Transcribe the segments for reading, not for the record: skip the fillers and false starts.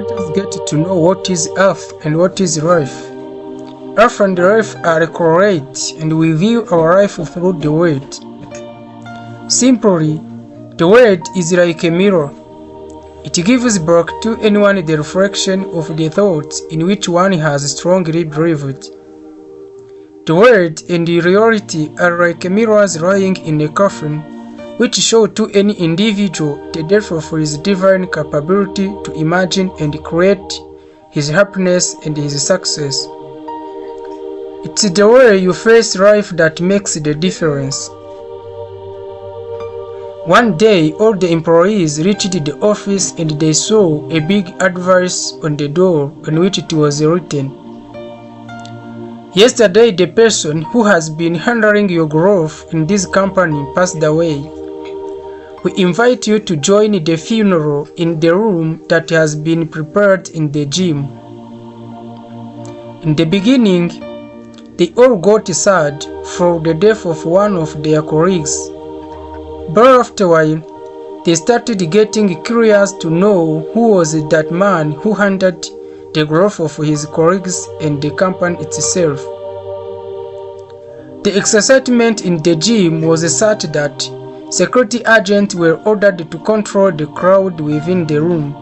Let us get to know what is earth and what is life. Earth and life are correlate, and we view our life through the world. Simply, the world is like a mirror. It gives back to anyone the reflection of the thoughts in which one has strongly believed. The world and the reality are like mirrors lying in a coffin, which show to any individual the depth of his divine capability to imagine and create his happiness and his success. It's the way you face life that makes the difference. One day, all the employees reached the office and they saw a big advertise on the door on which it was written, "Yesterday, the person who has been handling your growth in this company passed away. We invite you to join the funeral in the room that has been prepared in the gym." In the beginning, they all got sad for the death of one of their colleagues. But after a while, they started getting curious to know who was that man who handled the growth of his colleagues and the company itself. The excitement in the gym was such that security agents were ordered to control the crowd within the room.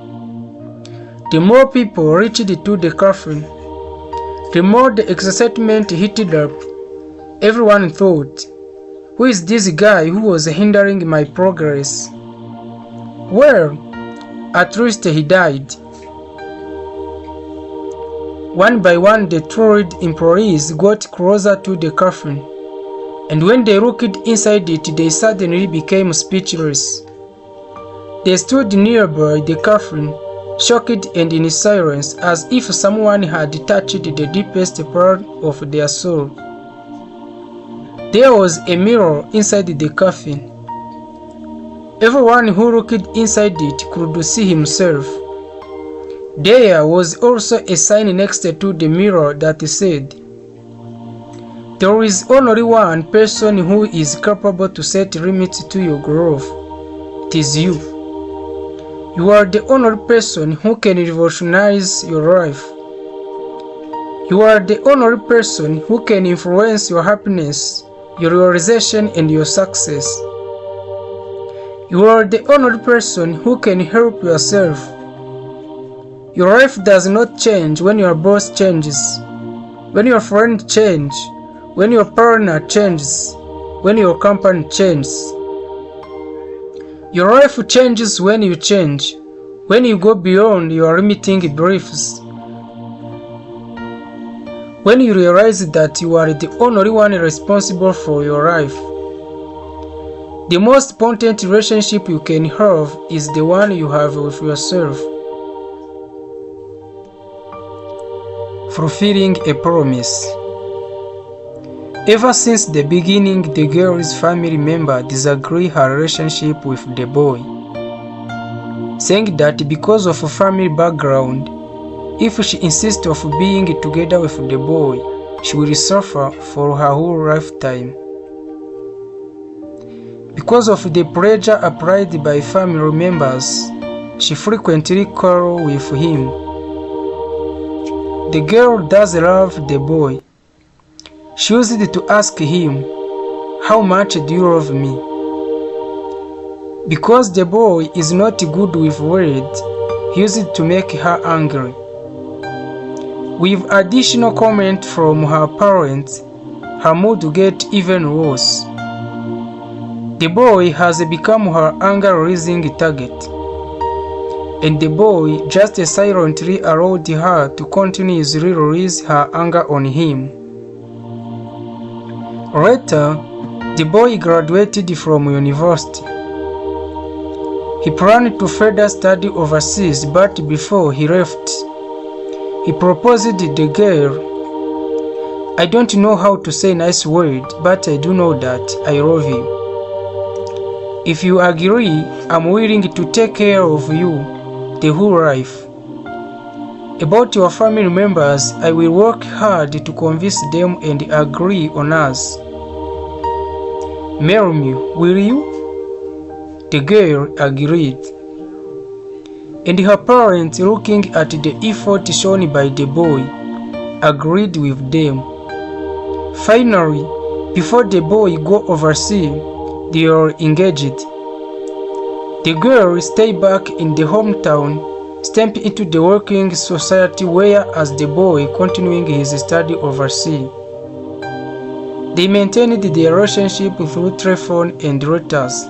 The more people reached to the coffin, the more the excitement heated up. Everyone thought, "Who is this guy who was hindering my progress? Well, at least he died." One by one, the troubled employees got closer to the coffin, and when they looked inside it, they suddenly became speechless. They stood nearby the coffin, shocked and in silence, as if someone had touched the deepest part of their soul. There was a mirror inside the coffin. Everyone who looked inside it could see himself. There was also a sign next to the mirror that said, "There is only one person who is capable to set limits to your growth. It is you. You are the only person who can revolutionize your life. You are the only person who can influence your happiness, your realization, and your success. You are the only person who can help yourself. Your life does not change when your boss changes, when your friend changes, when your partner changes, when your company changes. Your life changes when you change, when you go beyond your limiting beliefs, when you realize that you are the only one responsible for your life. The most important relationship you can have is the one you have with yourself." Fulfilling a promise. Ever since the beginning, the girl's family member disagreed her relationship with the boy, saying that because of family background, if she insists of being together with the boy, she will suffer for her whole lifetime. Because of the pressure applied by family members, she frequently quarrels with him. The girl does love the boy. She used to ask him, "How much do you love me?" Because the boy is not good with words, he used to make her angry. With additional comment from her parents, her mood gets even worse. The boy has become her anger-raising target, and the boy just silently allowed her to continuously release her anger on him. Later, the boy graduated from university. He planned to further study overseas, but before he left, he proposed to the girl, "I don't know how to say nice word, but I do know that I love you. If you agree, I'm willing to take care of you the whole life. About your family members, I will work hard to convince them and agree on us. Marry me, will you?" The girl agreed. and her parents, looking at the effort shown by the boy, agreed with them. Finally, before the boy go overseas, they are engaged. The girl stayed back in the hometown, stepped into the working society, whereas the boy continuing his study overseas. They maintained their relationship through telephone and letters.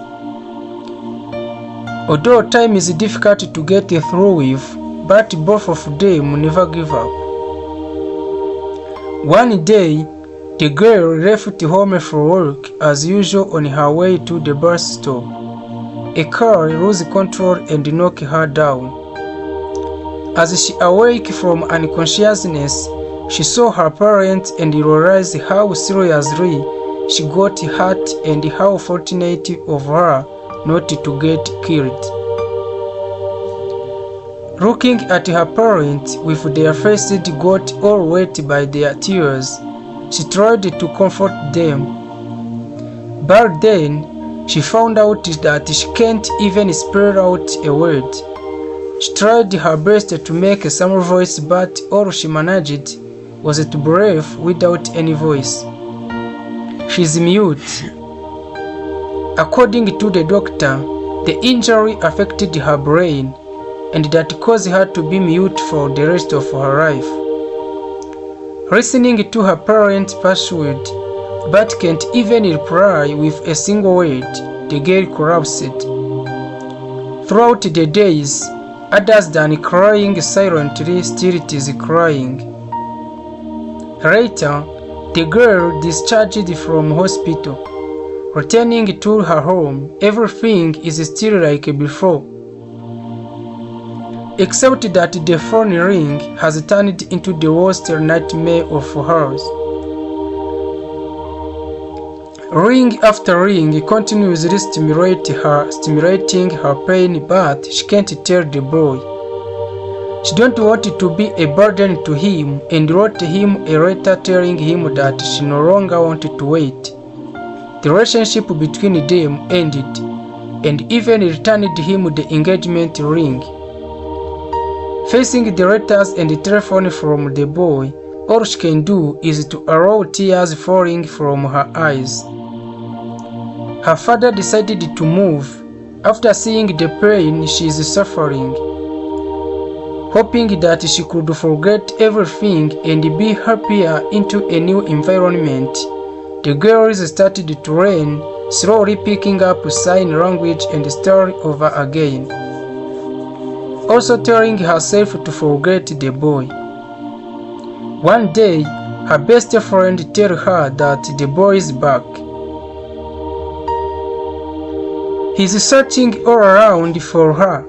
Although time is difficult to get through with, but both of them never give up. One day, the girl left home for work as usual. On her way to the bus stop, a car lost control and knocked her down. As she awoke from unconsciousness, she saw her parents and realized how seriously she got hurt and how fortunate of her not to get killed. Looking at her parents with their faces got all wet by their tears, she tried to comfort them. But then, she found out that she can't even spell out a word. She tried her best to make some voice, but all she managed was to breathe without any voice. She's mute. According to the doctor, the injury affected her brain, and that caused her to be mute for the rest of her life. Listening to her parents' password, but can't even reply with a single word, the girl collapsed. Throughout the days, others than crying silently, still it is crying. Later, the girl discharged from hospital. Returning to her home, everything is still like before, except that the phone ring has turned into the worst nightmare of hers. Ring after ring continuously stimulating her pain, but she can't tell the boy. She don't want to be a burden to him and wrote him a letter telling him that she no longer wanted to wait. The relationship between them ended, and even returned him the engagement ring. Facing the letters and the telephone from the boy, all she can do is to allow tears falling from her eyes. Her father decided to move after seeing the pain she is suffering. Hoping that she could forget everything and be happier into a new environment, the girls started to learn, slowly picking up sign language and start over again, also telling herself to forget the boy. One day, her best friend tells her that the boy is back. He's searching all around for her.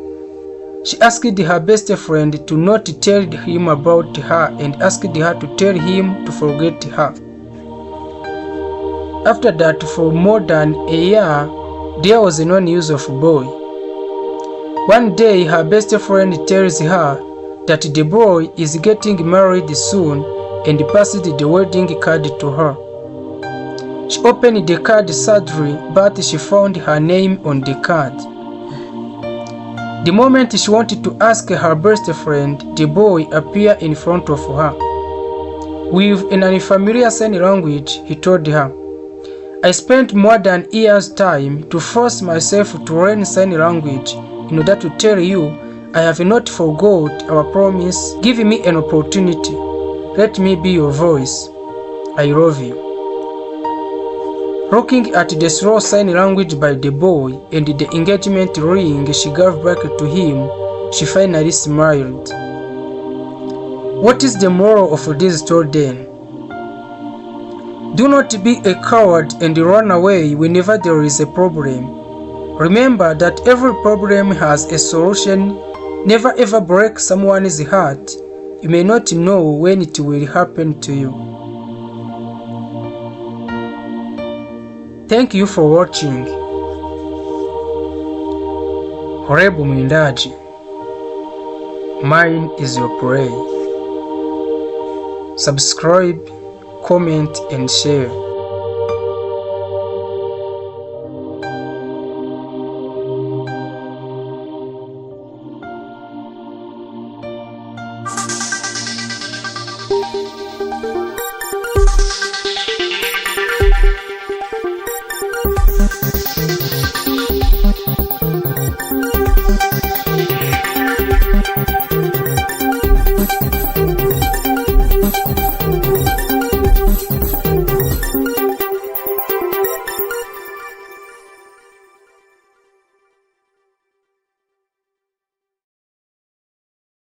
She asked her best friend to not tell him about her and asked her to tell him to forget her. After that, for more than a year, there was no news of boy. One day, her best friend tells her that the boy is getting married soon and passed the wedding card to her. She opened the card sadly, but she found her name on the card. The moment she wanted to ask her best friend, the boy appeared in front of her. With an unfamiliar sign language, he told her, "I spent more than a year's time to force myself to learn sign language in order to tell you I have not forgot our promise. Give me an opportunity. Let me be your voice. I love you." Looking at the slow sign language by the boy and the engagement ring she gave back to him, she finally smiled. What is the moral of this story then? Do not be a coward and run away whenever there is a problem. Remember that every problem has a solution. Never ever break someone's heart. You may not know when it will happen to you. Thank you for watching. Horebu mwindaji. Mine is your prey. Subscribe, comment and share.